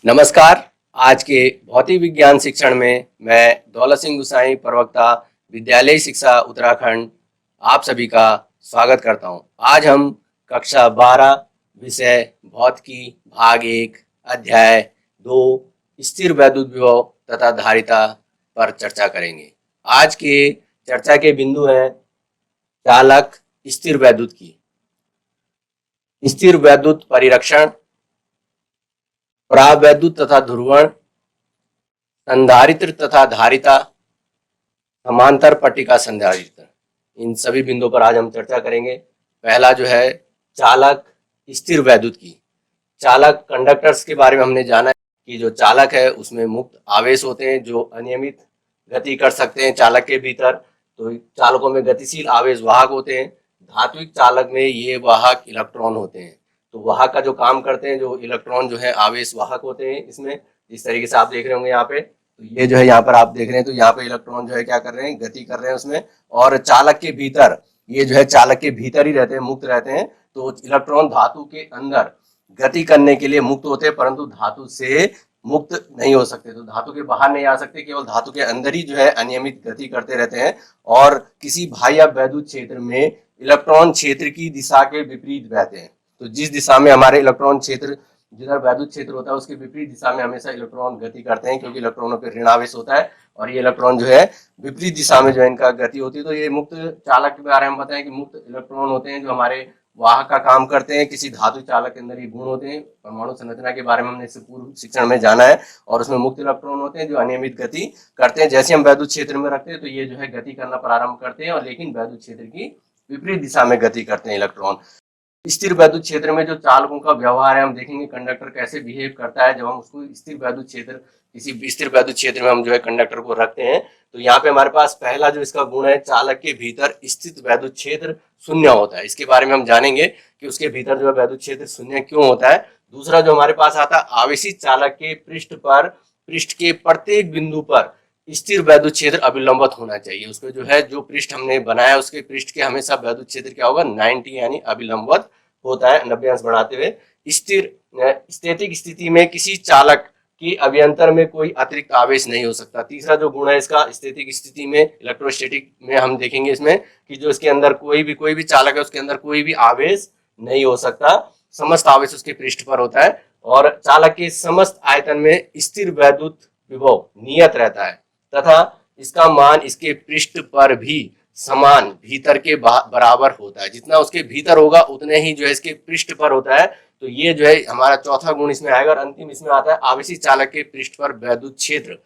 नमस्कार। आज के भौतिक विज्ञान शिक्षण में मैं दौलत सिंह गुसाई, प्रवक्ता, विद्यालय शिक्षा उत्तराखंड, आप सभी का स्वागत करता हूं। आज हम कक्षा 12 विषय भौतिकी भाग 1 अध्याय 2 स्थिर वैद्युत विभव तथा धारिता पर चर्चा करेंगे। आज के चर्चा के बिंदु हैं चालक, स्थिर वैद्युत की, स्थिर वैद्युत परिरक्षण, परावैद्युत तथा ध्रुवण, संधारित्र तथा धारिता, समांतर पट्टिका संधारित्र। इन सभी बिंदुओं पर आज हम चर्चा करेंगे। पहला जो है चालक, स्थिर वैद्युत की। चालक कंडक्टर्स के बारे में हमने जाना है कि जो चालक है उसमें मुक्त आवेश होते हैं जो अनियमित गति कर सकते हैं चालक के भीतर। तो चालकों में गतिशील आवेश वाहक होते हैं। धात्विक चालक में ये वाहक इलेक्ट्रॉन होते हैं। तो वाहक का जो काम करते हैं, जो इलेक्ट्रॉन जो है आवेश वाहक होते हैं। इसमें जिस तरीके से आप देख रहे होंगे यहाँ पे, तो ये जो है यहाँ पर आप देख रहे हैं, तो यहाँ पे इलेक्ट्रॉन जो है क्या कर रहे हैं, गति कर रहे हैं उसमें। और चालक के भीतर, ये जो है चालक के भीतर ही रहते हैं, मुक्त रहते हैं। तो इलेक्ट्रॉन धातु के अंदर गति करने के लिए मुक्त होते हैं, परंतु धातु से मुक्त नहीं हो सकते। तो धातु के बाहर नहीं आ सकते, केवल धातु के अंदर ही जो है अनियमित गति करते रहते हैं। और किसी बाह्य वैद्युत क्षेत्र में इलेक्ट्रॉन क्षेत्र की दिशा के विपरीत बहते हैं। तो जिस दिशा में हमारे इलेक्ट्रॉन क्षेत्र, जिधर वैद्युत क्षेत्र होता है, उसके विपरीत दिशा में हमेशा इलेक्ट्रॉन गति करते हैं, क्योंकि इलेक्ट्रॉनों पर ऋण आवेश होता है और ये इलेक्ट्रॉन जो है विपरीत दिशा में जो है इनका गति होती है। तो ये मुक्त चालक के बारे में बताएं कि मुक्त इलेक्ट्रॉन होते हैं जो हमारे वाहक का काम करते हैं। किसी धातु चालक के अंदर ये गुण होते हैं। परमाणु संरचना के बारे में हमने इससे पूर्व शिक्षण में जाना है। और उसमें मुक्त इलेक्ट्रॉन होते हैं जो अनियमित गति करते हैं। जैसे हम वैद्युत क्षेत्र में रखते हैं तो ये जो है गति करना प्रारंभ करते हैं, और लेकिन वैद्युत क्षेत्र की विपरीत दिशा में गति करते हैं इलेक्ट्रॉन। स्थिर वैद्युत क्षेत्र में जो चालकों का व्यवहार है, हम देखेंगे कंडक्टर कैसे बिहेव करता है जब हम उसको स्थिर वैद्युत क्षेत्र, किसी स्थिर वैद्युत क्षेत्र में हम जो है कंडक्टर को रखते हैं। तो यहाँ पे हमारे पास पहला जो इसका गुण है, चालक के भीतर स्थित वैद्युत क्षेत्र शून्य होता है। इसके बारे में हम जानेंगे कि उसके भीतर जो है वैद्युत क्षेत्र शून्य क्यों होता है। दूसरा जो हमारे पास आता है, आवेशित चालक के पृष्ठ के प्रत्येक बिंदु पर स्थिर वैद्युत क्षेत्र अभिलंबित होना चाहिए। उसमें जो है, जो पृष्ठ हमने बनाया उसके पृष्ठ के हमेशा वैद्युत क्षेत्र क्या होगा, 90 यानी अभिलंबित होता है, 90 अंश बढ़ाते हुए। स्थिर स्थैतिक स्थिति में किसी चालक की अभ्यंतर में कोई अतिरिक्त आवेश नहीं हो सकता। तीसरा जो गुण है इसका, स्थैतिक स्थिति में, इलेक्ट्रोस्टैटिक में हम देखेंगे इसमें कि जो इसके अंदर कोई भी चालक है उसके अंदर कोई भी आवेश नहीं हो सकता। समस्त आवेश उसके पृष्ठ पर होता है। और चालक के समस्त आयतन में स्थिर वैद्युत विभव नियत रहता है तथा इसका मान इसके पृष्ठ पर भी समान भीतर के बराबर होता है। जितना उसके भीतर होगा उतने ही जो है इसके पृष्ठ पर होता है। तो ये जो है हमारा चौथा गुण इसमें आएगा। और अंतिम इसमें आता है, आवेशित चालक के पृष्ठ पर वैद्युत क्षेत्र,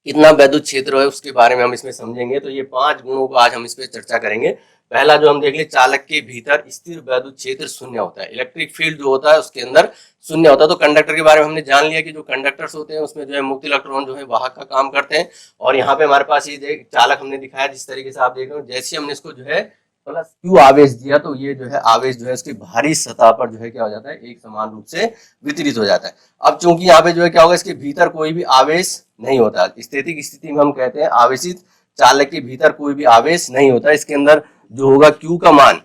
कितना वैद्युत क्षेत्र है उसके बारे में हम इसमें समझेंगे। तो ये 5 गुणों को आज हम इस पर चर्चा करेंगे। पहला जो हम देख ले, चालक के भीतर स्थिर वैद्युत क्षेत्र शून्य होता है। इलेक्ट्रिक फील्ड जो होता है उसके अंदर शून्य होता है। तो कंडक्टर के बारे में हमने जान लिया कि जो कंडक्टर्स होते हैं उसमें जो है मुक्त इलेक्ट्रॉन जो है वाहक का काम करते हैं। और यहाँ पे हमारे पास ये चालक हमने दिखाया, जिस तरीके से आप देख रहे हो, जैसे हमने इसको जो है प्लस क्यू आवेश दिया तो ये जो है आवेश जो है इसकी भारी सतह पर जो है क्या हो जाता है, एक समान रूप से वितरित हो जाता है। अब चूंकि यहाँ पे जो है क्या होगा, इसके भीतर कोई भी आवेश नहीं होता। स्थैतिक स्थिति में हम कहते हैं आवेशित चालक के भीतर कोई भी आवेश नहीं होता। इसके अंदर जो होगा Q का मान,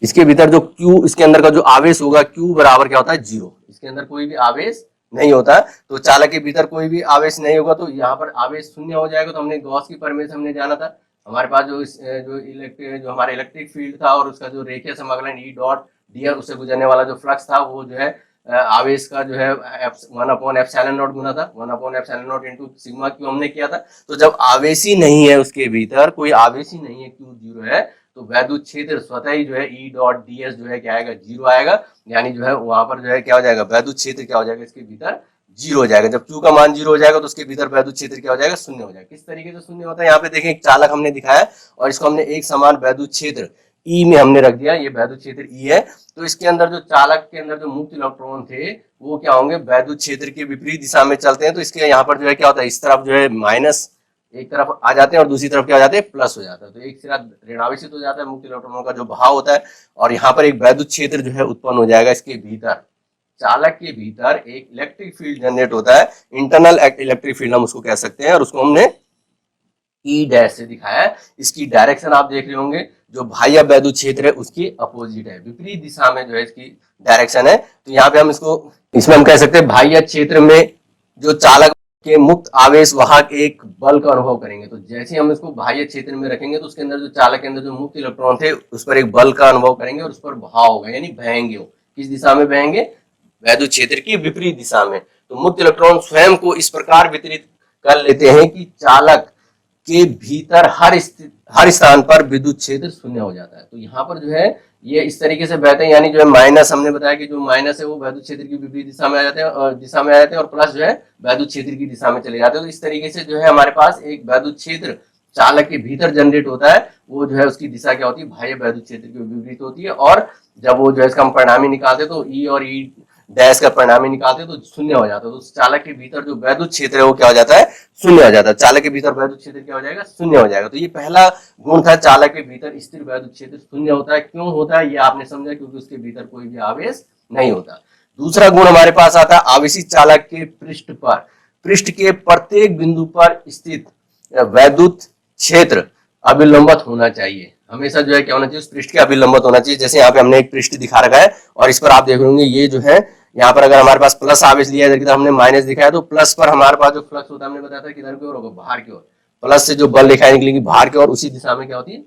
इसके भीतर जो Q, इसके अंदर का जो आवेश होगा Q बराबर क्या होता है, 0। इसके अंदर कोई भी आवेश नहीं होता। तो चालक के भीतर कोई भी आवेश नहीं होगा तो यहाँ पर आवेश शून्य हो जाएगा। तो हमने गॉस की प्रमेय से हमने जाना था, हमारे पास जो हमारा इलेक्ट्रिक फील्ड था और उसका जो रेखीय समाकलन E डॉट dr, उससे गुजरने वाला जो फ्लक्स था, वो जो है आवेश का जो है 1/ε0 गुना था, 1/ε0 इंटू सिग्मा क्यू हमने किया था। तो जब आवेश ही नहीं है, उसके भीतर कोई आवेश ही नहीं है, Q 0 है, तो वैद्युत क्षेत्र स्वतः ही जो है E डॉट ds जो है क्या आएगा, 0 आएगा। यानी जो है वहां पर जो है क्या हो जाएगा, वैद्युत क्षेत्र क्या हो जाएगा, इसके भीतर 0 हो जाएगा। जब Q का मान 0 हो जाएगा तो उसके भीतर वैद्युत क्षेत्र क्या हो जाएगा, शून्य हो जाएगा। किस तरीके से शून्य होता है, यहाँ पे देखें, एक चालक हमने दिखाया और इसको हमने एक समान वैद्युत क्षेत्र E में हमने रख दिया। ये वैद्युत क्षेत्र E है। तो इसके अंदर जो चालक के अंदर जो मुक्त इलेक्ट्रॉन थे वो क्या होंगे, वैद्युत क्षेत्र के विपरीत दिशा में चलते हैं। तो इसके यहाँ पर जो है क्या होता है, इस तरफ जो है माइनस एक तरफ आ जाते हैं और दूसरी तरफ क्या हो जाते हैं, प्लस हो जाता है। तो एक सिरा ऋणावेशित हो जाता है, मुक्त इलेक्ट्रॉनों का जो भाव होता है। और यहाँ पर एक वैद्युत क्षेत्र जो है उत्पन्न हो जाएगा। इसके भीतर, चालक के भीतर एक इलेक्ट्रिक फील्ड जनरेट होता है, इंटरनल इलेक्ट्रिक फील्ड हम उसको कह सकते हैं। और उसको हमने E डैश से दिखाया है। इसकी डायरेक्शन आप देख रहे होंगे, जो बाह्य वैद्युत क्षेत्र है उसकी अपोजिट है, विपरीत दिशा में जो है इसकी डायरेक्शन है। तो यहाँ पे हम इसमें हम कह सकते हैं बाह्य क्षेत्र में जो चालक के मुक्त आवेश वाहक एक बल का अनुभव करेंगे। तो जैसे हम इसको बाह्य क्षेत्र में रखेंगे तो उसके अंदर जो चालक के अंदर जो मुक्त इलेक्ट्रॉन थे उस पर एक बल का अनुभव करेंगे और उस पर भाव होगा, यानी बहेंगे। वो किस दिशा में बहेंगे? वैद्युत क्षेत्र की विपरीत दिशा में। तो मुक्त इलेक्ट्रॉन स्वयं को इस प्रकार वितरित कर लेते हैं कि चालक के भीतर हर स्थान पर विद्युत क्षेत्र शून्य हो जाता है। तो यहाँ पर जो है ये इस तरीके से बहते हैं, यानी जो है माइनस, हमने बताया कि जो माइनस है वो वैद्युत क्षेत्र की विपरीत दिशा में आ जाते हैं और प्लस जो है वैद्युत क्षेत्र की दिशा में चले जाते हैं। तो इस तरीके से जो है हमारे पास एक वैद्युत क्षेत्र चालक के भीतर जनरेट होता है, वो जो है उसकी दिशा क्या होती है? बाह्य वैद्युत क्षेत्र की विपरीत होती है। और जब वो जो है इसका हम परिणामी निकालते तो ई और ई डैश का परिणामी निकालते तो शून्य हो जाता है। तो चालक के भीतर जो वैद्युत क्षेत्र है वो क्या हो जाता है? शून्य हो जाता है। चालक के भीतर वैद्युत क्षेत्र क्या हो जाएगा? शून्य हो जाएगा। तो ये पहला गुण था, चालक के भीतर स्थिर वैद्युत क्षेत्र शून्य होता है। क्यों होता है ये आपने समझा, क्योंकि उसके भीतर कोई भी आवेश नहीं होता। दूसरा गुण हमारे पास आता है आवेशित चालक के पृष्ठ के प्रत्येक बिंदु पर स्थित वैद्युत क्षेत्र अभिलंबित होना चाहिए। हमेशा जो है क्या होना चाहिए? उस पृष्ठ के अभिलंबित होना चाहिए। जैसे यहाँ पे हमने एक पृष्ठ दिखा रखा है और इस पर आप देख रहे ये जो है यहाँ पर अगर हमारे पास प्लस आवेश लिया है, इधर की तरफ हमने माइनस दिखाया, तो प्लस पर हमारे पास जो फ्लक्स होता है हमने बताया था किधर की ओर होगा? बाहर की ओर। प्लस से जो बल दिखाई निकलेंगे बाहर की ओर, उसी दिशा में क्या होती है?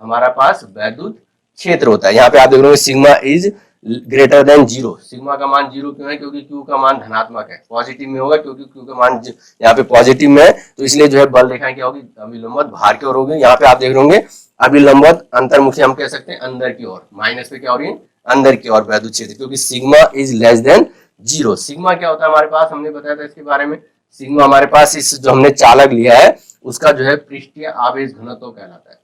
हमारा पास वैद्युत क्षेत्र होता है। यहाँ पे आप देख रहे हो sigma is greater than 0। Sigma का मान 0 क्यों है? क्योंकि क्यू का मान धनात्मक है, पॉजिटिव में होगा, क्योंकि क्यू का मान यहाँ पे पॉजिटिव में है, तो इसलिए जो है बल रेखाएं क्या होगी? अभिलंबित बाहर की ओर होगी। यहाँ पे आप देख रहे होंगे अभिलंबित अंतर्मुखी हम कह सकते हैं अंदर की ओर, माइनस पे क्या हो रही है? अंदर की ओर वैद्युत क्षेत्र, क्योंकि sigma is less than 0। Sigma क्या होता है हमारे पास? हमने बताया था इसके बारे में। सिग्मा हमारे पास इस जो हमने चालक लिया है उसका जो है पृष्ठीय आवेश घनत्व कहलाता है।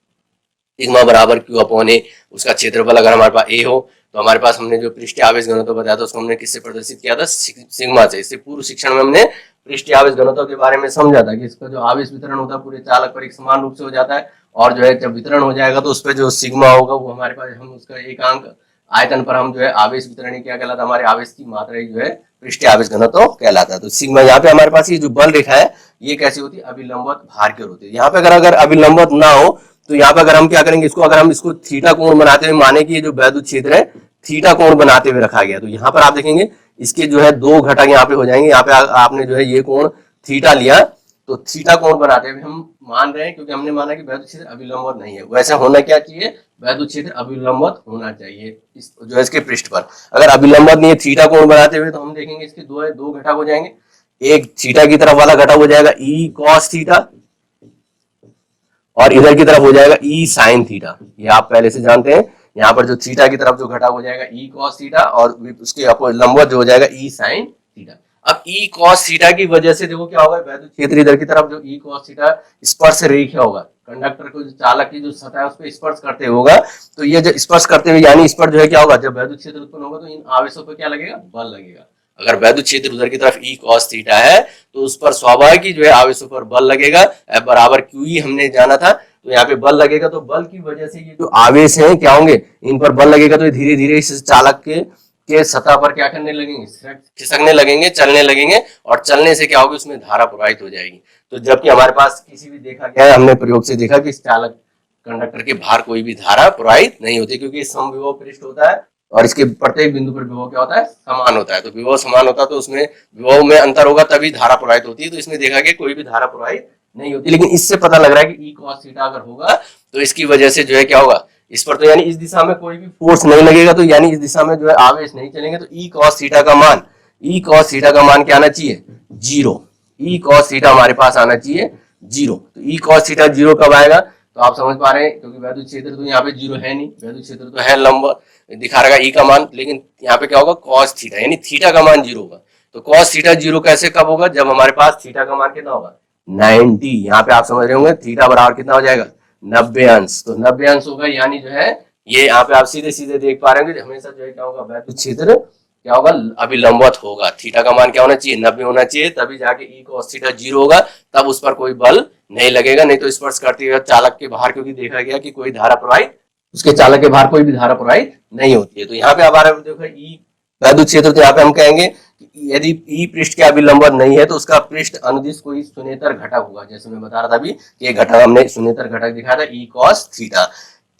सिग्मा बराबर क्यू अपॉन ए, उसका क्षेत्रफल अगर हमारे पास ए हो तो हमारे पास हमने जो पृष्ठीय आवेश घनत्व बताया था उसको हमने किससे प्रदर्शित किया था? सिग्मा से। इससे पूर्व शिक्षण में हमने पृष्ठीय आवेश घनत्व के बारे में समझा था कि इसका जो आवेश वितरण होता है पूरे चालक पर एक समान रूप से हो जाता है, और जो है जब वितरण हो जाएगा तो उस पर जो सिग्मा होगा वो हमारे पास, हम उसका एकांक आयतन पर हम जो है आवेश वितरण क्या कहलाता है? हमारे आवेश की मात्रा जो है पृष्ठीय आवेश घनत्व कहलाता है। तो सिग्मा यहाँ पे हमारे पास ये जो बल रेखा है ये कैसी होती है? अभिलंबित भार की ओर होती है। यहाँ पे अगर अभिलंबित ना हो तो यहाँ पे अगर हम क्या करेंगे, इसको अगर हम इसको थीटा कोण बनाते हुए माने कि ये जो वैद्युत क्षेत्र है थीटा कोण बनाते हुए रखा गया, तो यहाँ पर आप देखेंगे इसके जो है दो घटक यहाँ पे हो जाएंगे। यहाँ पे आपने जो है ये कोण थीटा लिया, तो थीटा कोण बनाते हुए हम मान रहे हैं, क्योंकि हमने माना कि वैद्युत क्षेत्र अभिलंबित नहीं है। वैसे होना क्या चाहिए? वैद्युत क्षेत्र अभिलंबित होना चाहिए इस जो है इसके पृष्ठ पर। अगर अभिलंबित नहीं है थीटा कोण बनाते हुए तो हम देखेंगे इसके दो घटक हो जाएंगे। एक थीटा की तरफ वाला घटक हो जाएगा ई कॉस थीटा, और इधर की तरफ हो जाएगा ई साइन थीटा। ये आप पहले से जानते हैं। यहाँ पर जो थीटा की तरफ जो घटक हो जाएगा ई कॉस थीटा, और उसके लंबवत जो हो जाएगा ई साइन थीटा। अब ई कॉस थीटा की वजह से देखो क्या होगा, वैद्युत क्षेत्र इधर की तरफ जो ई कॉस थीटा स्पर्श रेखा होगा, कंडक्टर को जो चालक की जो सतह है उस पर स्पर्श करते होगा, तो ये जो स्पर्श करते हुए यानी इस पर जो है क्या होगा, जब वैद्युत क्षेत्र उत्पन्न होगा तो इन आवेशों पर क्या लगेगा? बल लगेगा। अगर वैद्युत क्षेत्र उधर की तरफ ई कॉस थीटा है तो उस पर स्वाभाविक ही जो है आवेशों पर बल लगेगा। F बराबर QE हमने जाना था, तो यहाँ पे बल लगेगा। तो बल की वजह से ये जो आवेश हैं क्या होंगे? इन पर बल लगेगा, तो धीरे धीरे इस चालक के सतह पर क्या करने लगेंगे? खिसकने लगेंगे, चलने लगेंगे, और चलने से क्या होगी? उसमें धारा प्रवाहित हो जाएगी। तो जबकि हमारे पास किसी भी देखा गया है, हमने प्रयोग से देखा कि इस चालक कंडक्टर के बाहर कोई भी धारा प्रवाहित नहीं होती, क्योंकि समविभव पृष्ठ होता है और इसके प्रत्येक बिंदु पर विभव क्या होता है? समान होता है। तो विभव समान होता है तो उसमें विभव में अंतर होगा तभी धारा प्रवाहित होती है। तो इसमें देखा गया कोई भी धारा प्रवाहित नहीं होती। लेकिन इससे पता लग रहा है कि ई कॉस थीटा अगर होगा तो इसकी वजह से जो है क्या होगा? इस पर तो यानी इस दिशा में कोई भी फोर्स नहीं लगेगा, तो यानी इस दिशा में जो है आवेश नहीं चलेंगे, तो ई कॉस थीटा का मान क्या आना चाहिए? 0। ई कॉस थीटा हमारे पास आना चाहिए 0। तो ई कॉस थीटा 0 कब आएगा? तो आप समझ पा रहे हैं, क्योंकि वैद्युत क्षेत्र तो यहाँ पे 0 है नहीं, वैद्युत क्षेत्र तो है लंब दिखा रहेगा ई का मान, लेकिन यहाँ पे क्या होगा? कॉस थीटा, यानी थीटा का मान 0 होगा। तो कॉस थीटा 0 कैसे कब होगा? जब हमारे पास थीटा का मान कितना होगा? 90। यहाँ पे आप समझ रहे होंगे थीटा बराबर कितना हो जाएगा? 90 अंश। तो 90 अंश होगा, यानी जो है ये यहाँ पे आप सीधे सीधे देख पा रहे होंगे हमेशा जो है क्या होगा? वैद्युत क्षेत्र क्या होगा? अभिलंबित होगा। थीटा का मान क्या होना चाहिए? 90 होना चाहिए, तभी जाके ई कॉस थीटा 0 होगा, तब उस पर कोई बल नहीं लगेगा। नहीं तो स्पर्श करते हुए चालक के बाहर, क्योंकि देखा गया कि कोई धारा प्रवाहित, उसके चालक के बाहर कोई भी धारा प्रवाहित नहीं होती है। तो यहाँ पे हमारा देखो ई वैद्युत क्षेत्र, तो यहाँ पे हम कहेंगे यदि ई पृष्ठ के अभिलंबित नहीं है तो उसका पृष्ठ अनुदिश कोई शून्येतर घटक होगा। जैसे मैं बता रहा था अभी, ये घटक हमने शून्येतर घटक दिखाया था ई कॉस थीटा।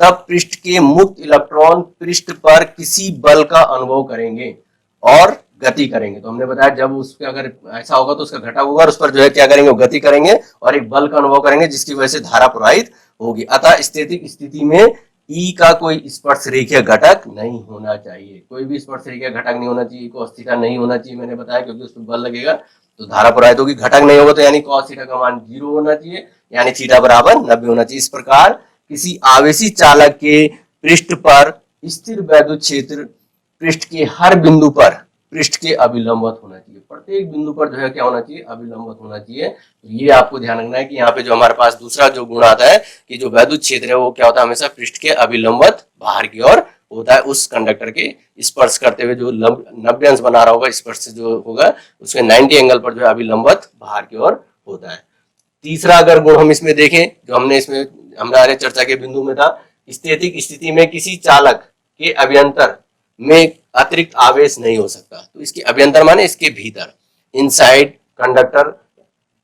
तब पृष्ठ के मुक्त इलेक्ट्रॉन पृष्ठ पर किसी बल का अनुभव करेंगे और गति करेंगे। तो हमने बताया जब उसके अगर ऐसा होगा तो उसका घटक होगा और उस पर जो है क्या करेंगे, वो गति करेंगे और एक बल का अनुभव करेंगे जिसकी वजह से धारा प्रवाहित होगी। अतः स्थैतिक स्थिति में ई का कोई स्पर्श रेखीय घटक नहीं होना चाहिए, कोई भी स्पर्श रेखीय घटक नहीं होना चाहिए, cos थीटा नहीं होना चाहिए, मैंने बताया क्योंकि उस पर बल लगेगा तो धारा प्रवाहित होगी। घटक नहीं होगा तो यानी cos थीटा का मान 0 होना चाहिए, यानी थीटा बराबर 90 होना चाहिए। इस प्रकार किसी आवेशी चालक के पृष्ठ पर स्थिर वैद्युत क्षेत्र पृष्ठ के हर बिंदु पर पृष्ठ के अभिलंबवत होना चाहिए, प्रत्येक बिंदु पर जो है क्या होना चाहिए, अभिलंबवत होना चाहिए। तो ये आपको ध्यान रखना है कि यहाँ पे जो हमारे पास दूसरा जो गुण आता है कि जो वैद्युत क्षेत्र है वो क्या होता है, हमेशा पृष्ठ के अभिलंबवत बाहर की ओर होता है। उस कंडक्टर के स्पर्श करते हुए जो 90 अंश बना रहा होगा, स्पर्श जो होगा उसके 90 एंगल पर जो है अभिलंबवत बाहर की ओर होता है। तीसरा अगर गुण हम इसमें देखें जो हमने इसमें हमारे चर्चा के बिंदु में था, स्थैतिक स्थिति में किसी चालक के अभ्यंतर में अतिरिक्त आवेश नहीं हो सकता। तो इसके अभ्यंतर माने इसके भीतर, इनसाइड कंडक्टर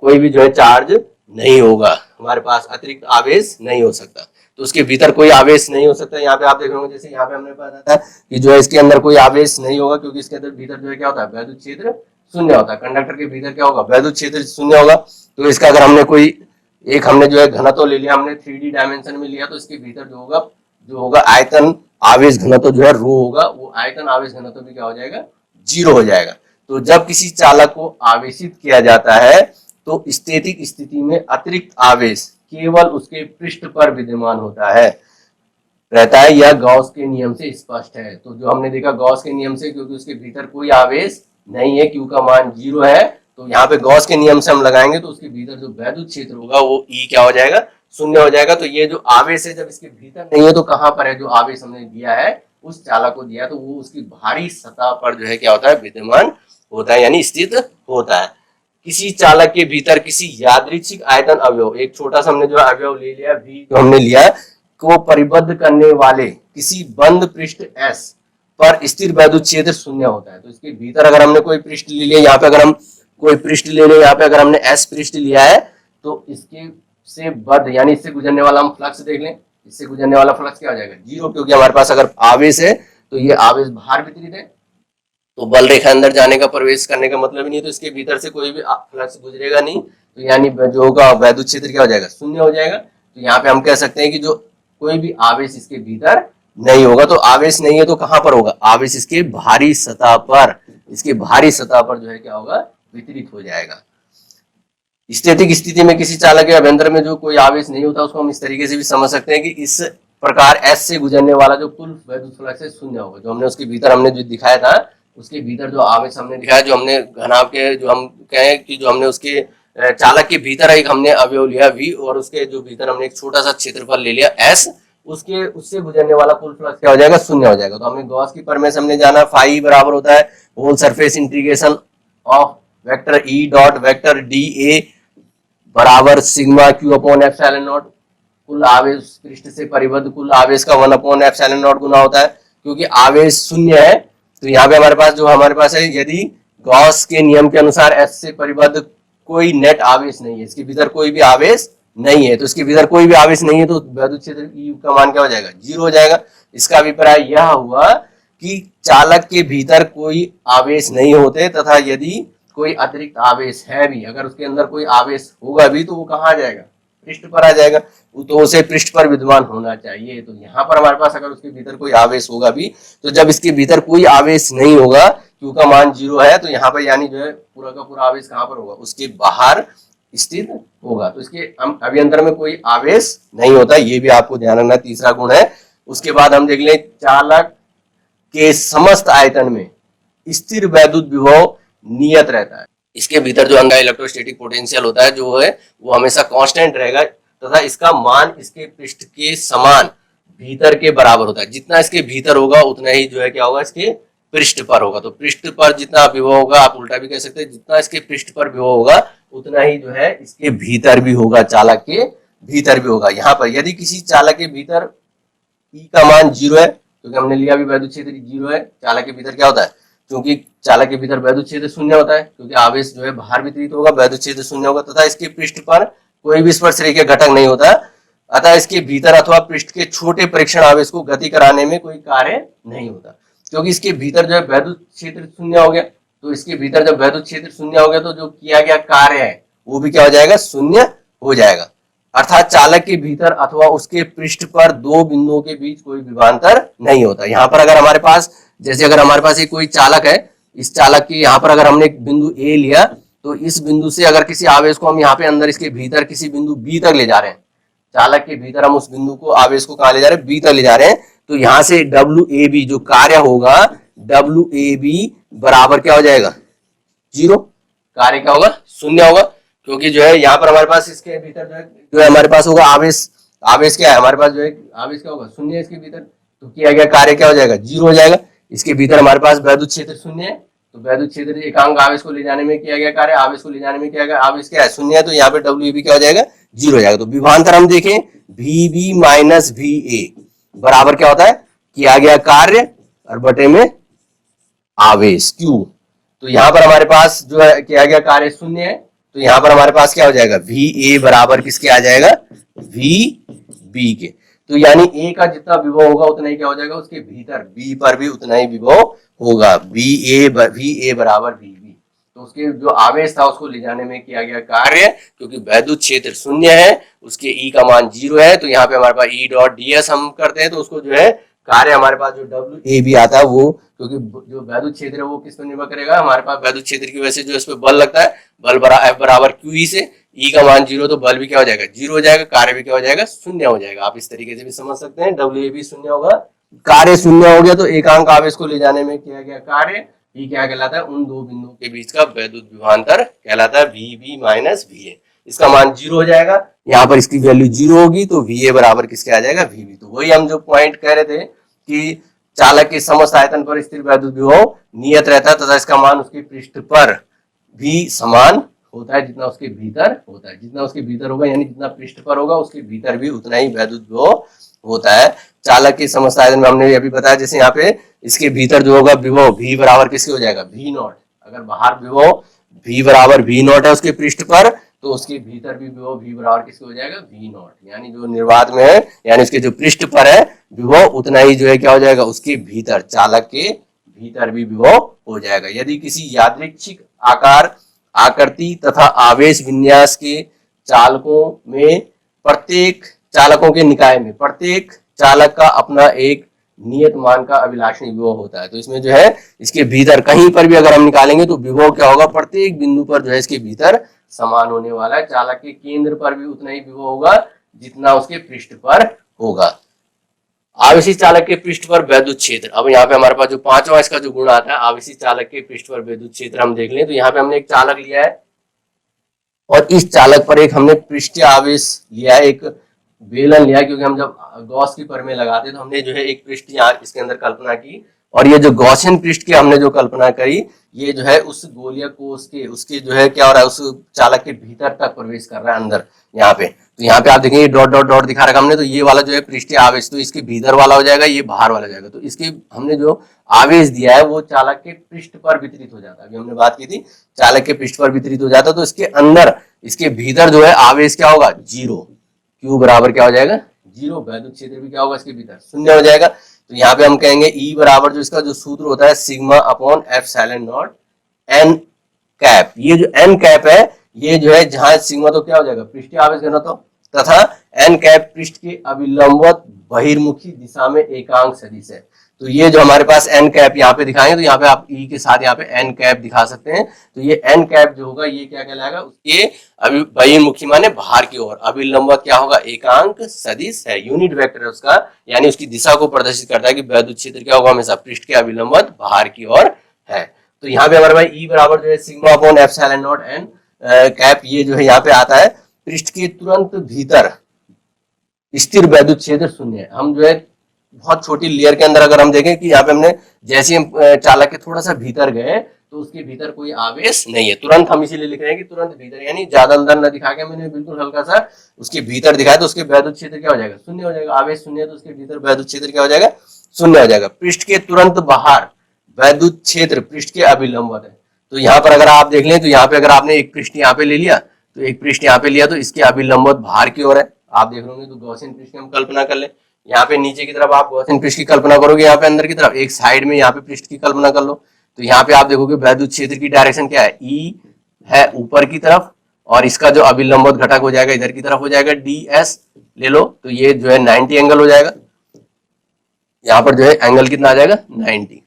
कोई भी जो है चार्ज नहीं होगा, हमारे पास अतिरिक्त आवेश नहीं हो सकता। तो उसके भीतर कोई आवेश नहीं हो सकता। यहाँ पे आप देख रहे होंगे जैसे यहाँ पे हमने बताया था कि जो है इसके अंदर कोई आवेश नहीं होगा क्योंकि इसके अंदर भीतर जो है क्या होता है, वैद्युत क्षेत्र शून्य होता है। कंडक्टर के भीतर क्या होगा, वैद्युत क्षेत्र शून्य होगा। तो इसका अगर हमने कोई एक हमने जो है घनत्व ले लिया, हमने 3D डायमेंशन में लिया, तो इसके भीतर जो होगा आयतन आवेश घनत्व जो है रो होगा, वो आयतन आवेश घनत्व भी क्या हो जाएगा, 0 हो जाएगा। तो जब किसी चालक को आवेशित किया जाता है तो स्थैतिक स्थिति में अतिरिक्त आवेश केवल उसके पृष्ठ पर विद्यमान होता है रहता है। यह गॉस के नियम से स्पष्ट है। तो जो हमने देखा गॉस के नियम से, क्योंकि उसके भीतर कोई आवेश नहीं है, क्यू का मान 0 है, तो यहाँ पे गॉस के नियम से हम लगाएंगे तो उसके भीतर जो वैद्युत क्षेत्र होगा वो ई क्या हो जाएगा, शून्य हो जाएगा। तो ये जो आवेश है जब इसके भीतर नहीं है तो कहाँ पर है, जो आवेश हमने दिया है उस चालक को दिया तो वो उसकी बाहरी सतह पर जो है क्या होता है, विद्यमान होता है, यानी स्थित होता है। किसी चालक के भीतर किसी यादृच्छिक आयतन अवयव, एक छोटा सा हमने जो अवयव ले लिया V जो हमने लिया, को परिबद्ध करने वाले किसी बंद पृष्ठ S पर स्थिर वैद्युत क्षेत्र शून्य होता है। तो इसके भीतर अगर हमने कोई पृष्ठ ले लिया, यहाँ पे अगर हम कोई पृष्ठ ले लें, यहाँ पे अगर हमने S पृष्ठ लिया है तो इसके से बद्ध यानी इससे गुजरने वाला हम फ्लक्स देख लें, इससे गुजरने वाला फ्लक्स क्या हो जाएगा, 0, क्योंकि हमारे पास अगर आवेश है तो ये आवेश बाहर वितरित है, तो बल रेखा अंदर जाने का, प्रवेश करने का मतलब ही नहीं, तो इसके भीतर से कोई भी फ्लक्स गुजरेगा नहीं, तो यानी जो होगा वैद्युत क्षेत्र क्या हो जाएगा, शून्य हो जाएगा। तो यहाँ पे हम कह सकते हैं कि जो कोई भी आवेश इसके भीतर नहीं होगा। तो आवेश नहीं है तो कहां पर होगा, आवेश इसके बाहरी सतह पर, इसके बाहरी सतह पर जो है क्या होगा, वितरित हो जाएगा। स्थैतिक स्थिति में किसी चालक के अभ्यंतर में जो कोई आवेश नहीं होता उसको हम इस तरीके से भी समझ सकते हैं कि इस प्रकार S से गुजरने वाला जो कुल वैद्युत फ्लक्स है शून्य होगा। जो हमने उसके भीतर हमने जो दिखाया था, उसके भीतर जो आवेश हमने दिखाया, जो हमने घनाभ के जो हम कहें कि जो हमने उसके चालक के भीतर एक हमने अवयव लिया V और उसके जो भीतर हमने एक छोटा सा क्षेत्रफल ले लिया S, उसके उससे गुजरने वाला कुल फ्लक्स क्या हो जाएगा, शून्य हो जाएगा। तो हमने गॉस की प्रमेय से हमने जाना फाई बराबर होता है whole surface integration of vector E dot vector dA बराबर sigma Q upon epsilon naught. कुल आवेश पृष्ठ से परिबद्ध कुल आवेश का 1 अपॉन एप्सिलॉन नॉट गुना होता है। क्योंकि आवेश शून्य है तो यहाँ पे हमारे पास जो हमारे पास है, यदि गॉस के नियम के अनुसार S से परिबद्ध कोई नेट आवेश नहीं है, इसके भीतर कोई भी आवेश नहीं है, तो इसके भीतर कोई भी आवेश नहीं है तो वैद्युत क्षेत्र E का मान क्या हो जाएगा, 0 हो जाएगा। इसका अभिप्राय यह हुआ कि चालक के भीतर कोई आवेश नहीं होते तथा यदि कोई अतिरिक्त आवेश है भी, अगर उसके अंदर कोई आवेश होगा भी तो वो कहाँ आ जाएगा, पृष्ठ पर आ जाएगा, तो उसे पृष्ठ पर विद्यमान होना चाहिए। तो यहाँ पर हमारे पास अगर उसके भीतर कोई आवेश होगा भी, तो जब इसके भीतर कोई आवेश नहीं होगा, Q का मान 0 है, तो यहाँ पर यानी जो है पूरा का पूरा आवेश कहाँ पर होगा, उसके बाहर स्थित होगा। तो इसके अभ्यंतर में कोई आवेश नहीं होता, ये भी आपको ध्यान रखना, तीसरा गुण है। उसके बाद हम देख लें चालक के समस्त आयतन में स्थिर वैद्युत विभव नियत रहता है। इसके भीतर जो अंदर इलेक्ट्रोस्टैटिक पोटेंशियल होता है जो है वो हमेशा कांस्टेंट रहेगा तथा इसका मान इसके पृष्ठ के समान भीतर के बराबर होता है। जितना इसके भीतर होगा उतना ही जो है क्या होगा, इसके पृष्ठ पर होगा। तो पृष्ठ पर जितना विभव होगा, आप उल्टा भी कह सकते हैं, जितना इसके पृष्ठ पर विभव होगा उतना ही जो है इसके भीतर भी होगा, चालक के भीतर भी होगा। यहाँ पर यदि किसी चालक के भीतर E का मान 0 है, क्योंकि हमने लिया भी वैद्युत क्षेत्र 0 है, चालक के भीतर क्या होता है, क्योंकि चालक के भीतर वैद्युत क्षेत्र शून्य होता है, क्योंकि आवेश जो है बाहर वितरित होगा, वैद्युत क्षेत्र शून्य होगा तथा इसके पृष्ठ पर कोई भी स्पर्श रेखीय घटक नहीं होता। अतः इसके भीतर अथवा पृष्ठ के छोटे परीक्षण आवेश को गति कराने में कोई कार्य नहीं होता, क्योंकि इसके भीतर जो है वैद्युत क्षेत्र शून्य हो गया। तो इसके भीतर जब वैद्युत क्षेत्र शून्य हो गया तो जो किया गया कार्य है वो भी क्या हो जाएगा, शून्य हो जाएगा। अर्थात चालक के भीतर अथवा उसके पृष्ठ पर दो बिंदुओं के बीच कोई विभवांतर नहीं होता। यहाँ पर अगर हमारे पास, जैसे अगर हमारे पास एक कोई चालक है, इस चालक की यहाँ पर अगर हमने एक बिंदु ए लिया, तो इस बिंदु से अगर किसी आवेश को हम यहाँ पे अंदर इसके भीतर किसी बिंदु बी तक ले जा रहे हैं, चालक के भीतर हम उस बिंदु को, आवेश को कहाँ ले जा रहे हैं, बी तक ले जा रहे हैं, तो यहाँ से WAB जो कार्य होगा, WAB बराबर क्या हो जाएगा, 0। कार्य क्या होगा, शून्य होगा, क्योंकि जो है यहाँ पर हमारे पास इसके भीतर जो है हमारे पास होगा आवेश, आवेश क्या है हमारे पास, जो है आवेश क्या होगा, शून्य है इसके भीतर, तो किया गया कार्य क्या हो जाएगा, 0 हो जाएगा। इसके भीतर हमारे पास वैद्युत क्षेत्र शून्य है, तो वैद्युत क्षेत्र एकांक आवेश को ले जाने में किया गया कार्य, आवेश को ले जाने में किया गया, आवेश क्या है, शून्य है, तो यहाँ पे WAB क्या हो जाएगा, 0 हो जाएगा। तो विभवांतर हम देखें, VB माइनस VA बराबर क्या होता है, किया गया कार्य और बटे में आवेश Q। तो यहाँ पर हमारे पास जो है किया गया कार्य शून्य है, तो यहाँ पर हमारे पास क्या हो जाएगा, VA बराबर किसके आ जाएगा, VB के। तो यानी A का जितना विभव होगा उतना ही क्या हो जाएगा, उसके भीतर B पर भी उतना ही विभव होगा, VA बराबर VB। तो उसके जो आवेश था उसको ले जाने में किया गया कार्य, क्योंकि वैद्युत क्षेत्र शून्य है, उसके E का मान 0 है, तो यहाँ पे हमारे पास E डॉट ds हम करते हैं, तो उसको जो है कार्य हमारे पास जो WAB आता है वो, क्योंकि जो वैद्युत क्षेत्र है वो किस पर निर्भर करेगा, हमारे पास वैद्युत क्षेत्र की वजह से जो इस पर बल लगता है, बल F बराबर QE से, E का मान 0, तो बल भी क्या हो जाएगा, 0 हो जाएगा, कार्य भी क्या हो जाएगा, शून्य हो जाएगा। आप इस तरीके से भी समझ सकते हैं, WAB शून्य होगा, कार्य शून्य हो गया, तो एकांक आवेश को ले जाने में किया गया कार्य ये क्या कहलाता है, उन दो बिंदुओं के बीच का वैद्युत विभवांतर कहलाता है VB माइनस VA। इसका मान 0 हो जाएगा, यहाँ पर इसकी वैल्यू 0 होगी, तो VA बराबर किसके आ जाएगा, VB। तो वही हम जो पॉइंट कह रहे थे कि चालक के समस्त आयतन पर स्थिर वैद्युत विभव नियत रहता है तथा इसका मान उसके पृष्ठ पर भी समान होता है जितना उसके भीतर होता है। जितना उसके भीतर होगा यानी जितना पृष्ठ पर होगा उसके भीतर भी उतना ही वैद्युत विभव होता है। चालक के समस्त आयतन में हमने अभी बताया, जैसे यहाँ पे इसके भीतर जो होगा विभव V बराबर किसके हो जाएगा, V0। अगर बाहर विभव V बराबर V0 है उसके पृष्ठ पर, तो उसके भीतर भी विभव V बराबर किसके हो जाएगा, V0। यानी जो निर्वात में है, यानी उसके जो पृष्ठ पर है विभव उतना ही जो है क्या हो जाएगा, उसके भीतर, चालक के भीतर भी विभव हो जाएगा। यदि किसी यादृच्छिक आकार, आकृति तथा आवेश विन्यास के चालकों में प्रत्येक चालकों के निकाय में प्रत्येक चालक का अपना एक नियत मान का अभिलाषणी विभव होता है, तो इसमें जो है इसके भीतर कहीं पर भी अगर हम निकालेंगे तो विभव क्या होगा, प्रत्येक बिंदु पर जो है इसके भीतर समान होने वाला है। चालक के केंद्र पर भी उतना ही विभव होगा जितना उसके पृष्ठ पर होगा। आवेशी चालक के पृष्ठ पर वैद्युत क्षेत्र, अब यहाँ पे हमारे पास जो पांचवा इसका जो गुण आता है, आवेशी चालक के पृष्ठ पर वैद्युत क्षेत्र हम देख लें, तो यहाँ पे हमने एक चालक लिया है और इस चालक पर एक हमने पृष्ठीय आवेश लिया है, एक बेलन लिया, क्योंकि हम जब गॉस की प्रमेय लगाते तो हमने जो है एक पृष्ठ यहाँ इसके अंदर कल्पना की, और ये जो गॉसियन पृष्ठ की हमने जो कल्पना करी, ये जो है उस गोलीय कोष के, उसके जो है क्या हो रहा है, उस चालक के भीतर तक प्रवेश कर रहा है अंदर यहाँ पे। तो यहाँ पे आप देखेंगे डॉट डॉट डॉट दिखा रखा हमने, तो ये वाला जो है पृष्ठीय आवेश, तो इसके भीतर वाला हो जाएगा, ये बाहर वाला हो जाएगा। तो इसके हमने जो आवेश दिया है वो चालक के पृष्ठ पर वितरित हो जाता है। अभी हमने बात की थी चालक के पृष्ठ पर वितरित हो जाता है, तो इसके अंदर, इसके भीतर जो है आवेश क्या होगा, 0। Q बराबर क्या हो जाएगा, 0। वैद्युत क्षेत्र भी क्या होगा इसके भीतर, शून्य हो जाएगा। तो यहाँ पे हम कहेंगे E बराबर जो इसका जो सूत्र होता है sigma upon epsilon not n cap. ये जो n कैप है ये जो है जहां सिग्मा तो क्या हो जाएगा, पृष्ठीय आवेश घनत्व, तथा n कैप पृष्ठ के अभिलंबवत बहिर्मुखी दिशा में एकांक सदिश है। तो ये जो हमारे पास n कैप यहाँ पे दिखाएंगे, तो यहाँ पे आप E के साथ यहाँ पे n कैप दिखा सकते हैं। तो ये n कैप जो होगा ये क्या कहलाएगा, उसके अभी बहिर्मुखी माने बाहर की ओर, अभिलंबवत क्या होगा, एकांक सदिश है, यूनिट वेक्टर है उसका, यानी उसकी दिशा को प्रदर्शित करता है कि वैद्युत क्षेत्र क्या होगा, हमेशा पृष्ठ के अभिलंबवत बाहर की ओर है। तो यहाँ पे हमारे पास E बराबर जो है sigma upon epsilon not n cap, ये जो है यहाँ पे आता है पृष्ठ के तुरंत भीतर स्थिर वैद्युत क्षेत्र शून्य है। हम जो है बहुत छोटी लेयर के अंदर अगर हम देखें कि यहाँ पे हमने जैसे हम चालक के थोड़ा सा भीतर गए तो उसके भीतर कोई आवेश नहीं है, तुरंत हम इसीलिए लिख रहे हैं कि तुरंत भीतर, यानी ज्यादा अंदर न दिखा के मैंने बिल्कुल हल्का सा उसके भीतर दिखाया, तो उसके वैद्युत क्षेत्र क्या हो जाएगा, शून्य हो जाएगा। आवेश शून्य है तो उसके भीतर वैद्युत क्षेत्र क्या हो जाएगा, शून्य हो जाएगा। पृष्ठ के तुरंत बाहर वैद्युत क्षेत्र पृष्ठ के अभिलंबवत है। तो यहाँ पर अगर आप देख लें तो यहाँ पे अगर आपने एक पृष्ठ यहाँ पे ले लिया, तो एक पृष्ठ यहाँ पे लिया तो इसके अभिलंबवत बाहर की ओर है, आप देख रहे होंगे तो गॉसियन पृष्ठ की हम कल्पना कर ले। यहाँ पे नीचे की तरफ आप गॉसियन पृष्ठ की कल्पना करोगे, यहाँ पे अंदर की तरफ एक साइड में यहाँ पे पृष्ठ की कल्पना कर लो, तो यहाँ पे आप देखोगे वैद्युत क्षेत्र की डायरेक्शन क्या है, ई है ऊपर की तरफ, और इसका जो अभिलंबवत घटक हो जाएगा इधर की तरफ हो जाएगा डी एस ले लो, तो ये जो है 90 एंगल हो जाएगा। यहाँ पर जो है एंगल कितना आ जाएगा 90।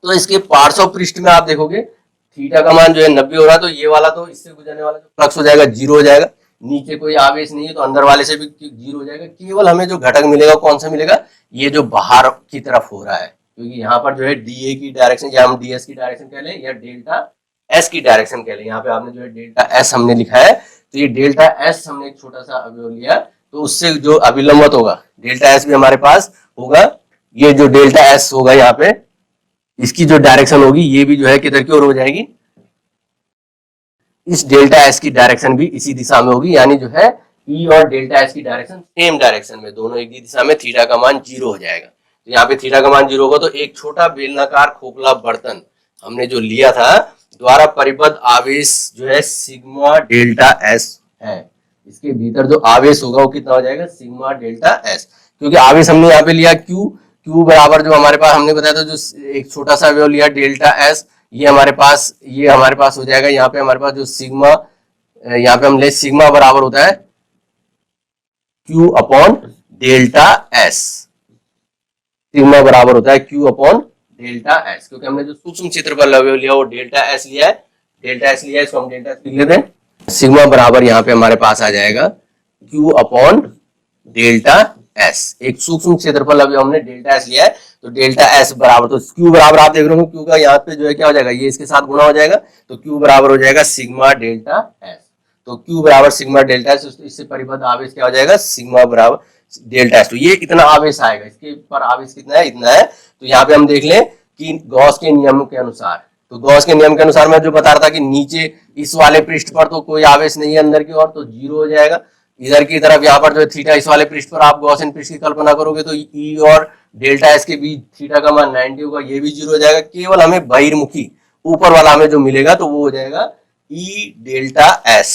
तो इसके पार्श्व पृष्ठ में आप देखोगे थीटा का मान जो है 90 हो रहा है, तो ये वाला तो इससे गुजरने वाला जो फ्लक्स हो जाएगा 0 हो जाएगा, नीचे कोई आवेश नहीं है तो अंदर वाले से भी 0 हो जाएगा। केवल हमें जो घटक मिलेगा कौन सा मिलेगा, ये जो बाहर की तरफ हो रहा है, क्योंकि यहाँ पर जो है डी ए की डायरेक्शन या हम डी एस की डायरेक्शन कह लें या डेल्टा एस की डायरेक्शन कह लें। यहाँ पे आपने जो है डेल्टा एस हमने लिखा है, तो ये डेल्टा एस हमने एक छोटा सा अवयव लिया, तो उससे जो अभिलंबवत होगा डेल्टा एस भी हमारे पास होगा। ये जो डेल्टा एस होगा यहाँ पे इसकी जो डायरेक्शन होगी ये भी जो है किधर की ओर हो जाएगी, इस डेल्टा एस की डायरेक्शन भी इसी दिशा में होगी, यानी जो है ई और डेल्टा एस की डायरेक्शन सेम डायरेक्शन में, दोनों एक ही दिशा में, थीटा का मान 0 हो जाएगा। तो यहाँ पे थीटा का मान 0 होगा, तो एक छोटा बेलनाकार खोखला बर्तन हमने जो लिया था द्वारा परिबद्ध आवेश जो है सिग्मा डेल्टा एस है, इसके भीतर जो आवेश होगा वो कितना हो जाएगा सिग्मा डेल्टा एस, क्योंकि आवेश हमने यहाँ पे लिया क्यू, क्यू बराबर जो हमारे पास हमने बताया था जो एक छोटा सा अवयव लिया डेल्टा एस, ये हमारे पास हो जाएगा, यहाँ पे हमारे पास जो सिग्मा, यहाँ पे हम ले सिग्मा बराबर होता है Q upon delta S, sigma बराबर होता है क्यू अपॉन डेल्टा एस, क्योंकि हमने जो सूक्ष्म क्षेत्रफल अवयव लिया वो डेल्टा एस लिया है, इसको हम डेल्टा एस लिख लेते हैं। सिग्मा बराबर यहाँ पे हमारे पास आ जाएगा क्यू अपॉन डेल्टा एस, एक सूक्ष्म क्षेत्रफल अभी हमने डेल्टा एस लिया है, तो डेल्टा एस बराबर, तो क्यू बराबर आप देख रहे हो क्यू का यहाँ पे जो है क्या हो जाएगा, ये इसके साथ गुणा हो जाएगा, तो क्यू बराबर हो जाएगा सिग्मा डेल्टा एस, तो क्यू बराबर सिग्मा डेल्टा एस, इससे परिबद्ध आवेश क्या हो जाएगा सिग्मा बराबर डेल्टा एस, तो ये इतना आवेश आएगा, इसके ऊपर आवेश कितना है इतना है। तो यहाँ पे हम देख लें कि गॉस के नियम के अनुसार, तो गॉस के नियम के अनुसार मैं जो बता रहा था कि नीचे इस वाले पृष्ठ पर तो कोई आवेश नहीं है अंदर की ओर, तो 0 हो जाएगा। इधर की तरफ यहाँ पर जो है थीटा, इस वाले पृष्ठ पर आप गॉसियन पृष्ठ की कल्पना करोगे तो ई और डेल्टा एस के बीच थीटा का मान 90 होगा, ये भी 0 हो जाएगा। केवल हमें बहिर्मुखी ऊपर वाला हमें जो मिलेगा तो वो हो जाएगा ई डेल्टा एस,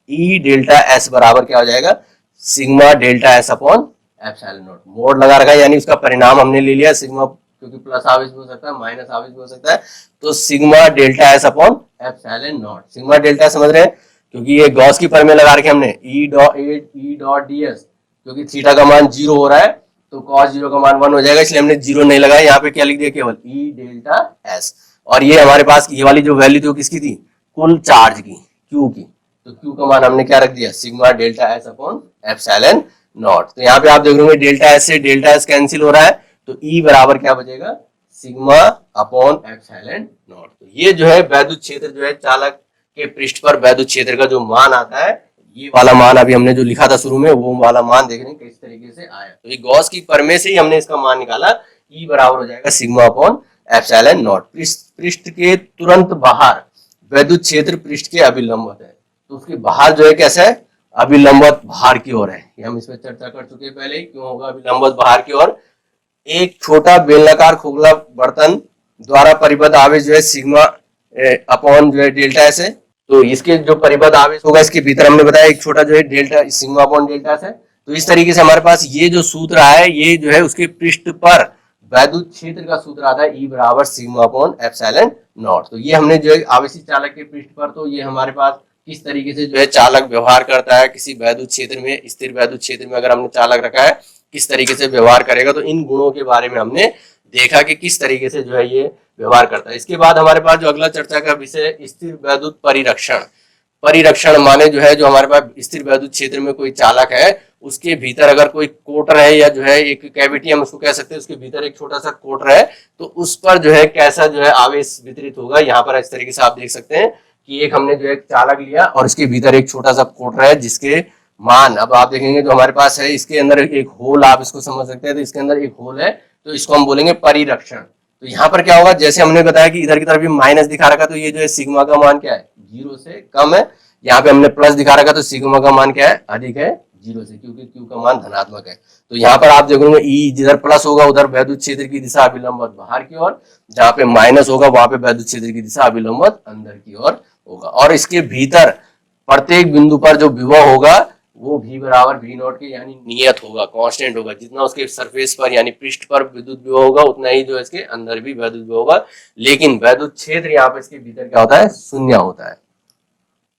ई डेल्टा एस बराबर क्या हो जाएगा sigma delta S upon epsilon not, mode लगा रखा है, यानी उसका परिणाम हमने ले लिया सिग्मा, क्योंकि प्लस आवेश भी हो सकता है माइनस आवेश भी हो सकता है, तो sigma delta S upon epsilon not. Sigma delta समझ रहे हैं, क्योंकि ये गॉस की प्रमेय लगा रखे हमने ई डॉट डी एस, क्योंकि थीटा का मान 0 हो रहा है तो cos 0 का मान 1 हो जाएगा, इसलिए हमने 0 नहीं लगाया, यहाँ पे क्या लिख दिया केवल ई डेल्टा एस, और ये हमारे पास ये वाली जो वैल्यू थी किसकी थी, कुल चार्ज की, क्यू की, तो क्यू का मान हमने क्या रख दिया sigma delta S upon epsilon not. तो यहाँ पे आप देख रहे होंगे डेल्टा एस से डेल्टा एस कैंसिल हो रहा है, तो ई बराबर क्या बचेगा सिग्मा अपॉन एप्सिलॉन नॉट। तो ये जो है वैद्युत क्षेत्र जो है चालक के पृष्ठ पर वैद्युत क्षेत्र का जो मान आता है, ये वाला मान अभी हमने जो लिखा था शुरू में वो वाला मान देख रहे हैं किस तरीके से आया, तो ये गॉस की प्रमेय से ही हमने इसका मान निकाला, ई बराबर हो जाएगा सिग्मा अपॉन एप्सिलॉन नॉट। पृष्ठ के तुरंत बाहर वैद्युत क्षेत्र पृष्ठ के अभिलंबवत है, तो उसके बाहर जो है कैसा है अभिलंबवत बाहर की ओर है, ये हम इस पर चर्चा कर चुके हैं पहले, क्यों होगा अभिलंबवत बाहर की ओर, एक छोटा बेलनाकार खोखला बर्तन द्वारा परिबद्ध आवेश जो है सिग्मा अपॉन जो है डेल्टा एस है, तो इसके जो परिबद्ध आवेश होगा इसके भीतर हमने बताया एक छोटा जो है delta sigma upon delta S है। तो इस तरीके से हमारे पास ये जो सूत्र है ये जो है उसके पृष्ठ पर वैद्युत क्षेत्र का सूत्र आता है ई बराबर सिग्मा अपॉन एप्सिलॉन नॉट। तो ये हमने जो है आवेशित चालक के पृष्ठ पर, तो ये हमारे पास किस तरीके से जो है चालक व्यवहार करता है किसी वैद्युत क्षेत्र में, स्थिर वैद्युत क्षेत्र में अगर हमने चालक रखा है किस तरीके से व्यवहार करेगा, तो इन गुणों के बारे में हमने देखा कि किस तरीके से जो है ये व्यवहार करता है। इसके बाद हमारे पास जो अगला चर्चा का विषय स्थिर वैद्युत परिरक्षण, परिरक्षण माने जो है जो हमारे पास स्थिर वैद्युत क्षेत्र में कोई चालक है उसके भीतर अगर कोई कोटर है या जो है एक कैविटी हम उसको कह सकते हैं, उसके भीतर एक छोटा सा कोटर है, तो उस पर जो है कैसा जो है आवेश वितरित होगा, यहाँ पर इस तरीके से आप देख सकते हैं कि एक हमने जो है चालक लिया और इसके भीतर एक छोटा सा कोटर है जिसके मान अब आप देखेंगे जो हमारे पास है इसके अंदर एक होल आप इसको समझ सकते हैं, तो इसके अंदर एक होल है तो इसको हम बोलेंगे परिरक्षण। तो यहाँ पर क्या होगा जैसे हमने बताया कि इधर की तरफ भी माइनस दिखा रखा, तो ये जो है सिग्मा का मान क्या है 0 से कम है, यहाँ पे हमने प्लस दिखा रखा तो सिग्मा का मान क्या है अधिक है 0 से, क्योंकि क्यू का मान धनात्मक है। तो यहाँ पर आप देखोगे ई जिधर प्लस होगा उधर वैद्युत क्षेत्र की दिशा अभिलंबवत बाहर की ओर, जहाँ पे माइनस होगा वहां पे वैद्युत क्षेत्र की दिशा अभिलंबवत अंदर की ओर होगा, और इसके भीतर प्रत्येक बिंदु पर जो विभव होगा वो V बराबर V नॉट के यानी नियत होगा, कांस्टेंट होगा। जितना उसके सरफेस पर यानी पृष्ठ पर विद्युत विभव होगा उतना ही जो है इसके अंदर भी विद्युत विभव होगा। लेकिन विद्युत क्षेत्र यहाँ पे इसके भीतर क्या होता है, शून्य होता है,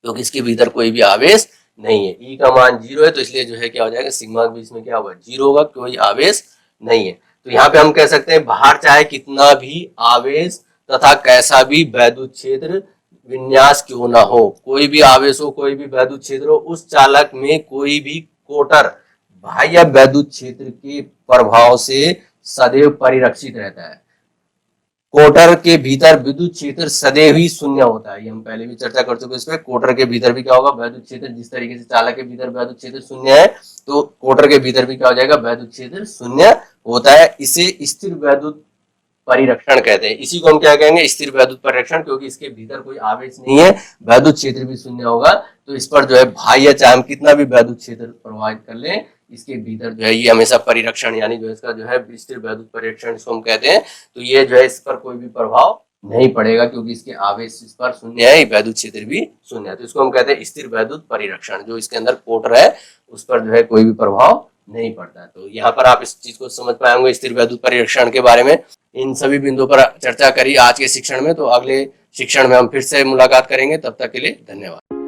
क्योंकि इसके भीतर कोई भी आवेश नहीं है। E का मान 0 है तो इसलिए जो है क्या हो जाएगा, सिग्मा के बीच में क्या होगा, 0 होगा, कोई आवेश नहीं है। तो यहाँ पे हम कह सकते हैं बाहर चाहे कितना भी आवेश तथा कैसा भी वैद्युत क्षेत्र विन्यास क्यों ना हो, कोई भी आवेश हो, कोई भी वैद्युत क्षेत्र हो, उस चालक में कोई भी कोटर बाह्य वैद्युत क्षेत्र के प्रभाव से सदैव परिरक्षित रहता है। कोटर के भीतर विद्युत क्षेत्र सदैव ही शून्य होता है। ये हम पहले भी चर्चा कर चुके हैं। इसमें कोटर के भीतर भी क्या होगा, वैद्युत क्षेत्र, जिस तरीके से चालक के भीतर वैद्युत क्षेत्र शून्य है तो कोटर के भीतर भी क्या हो जाएगा, वैद्युत क्षेत्र शून्य होता है। इसे स्थिर वैद्युत परिरक्षण कहते हैं। इसी को हम क्या कहेंगे, स्थिर वैद्युत परिरक्षण, क्योंकि इसके भीतर कोई आवेश नहीं है, वैद्युत क्षेत्र भी शून्य होगा। तो इस पर जो है बाह्य चाहे हम कितना भी वैद्युत क्षेत्र प्रभावित कर लें, इसके भीतर जो है ये हमेशा परिरक्षण यानी जो इसका जो है स्थिर वैद्युत परिरक्षण इसको हम कहते हैं। तो ये जो है इस पर कोई भी प्रभाव नहीं पड़ेगा, क्योंकि इसके आवेश इस पर शून्य है, वैद्युत क्षेत्र भी शून्य है। तो इसको हम कहते हैं स्थिर वैद्युत परिरक्षण। जो इसके अंदर कोटर है उस पर जो है कोई भी प्रभाव नहीं पड़ता। तो यहाँ पर आप इस चीज को समझ पाए होंगे स्थिर वैद्युत परिरक्षण के बारे में। इन सभी बिंदुओं पर चर्चा करी आज के शिक्षण में। तो अगले शिक्षण में हम फिर से मुलाकात करेंगे। तब तक के लिए धन्यवाद।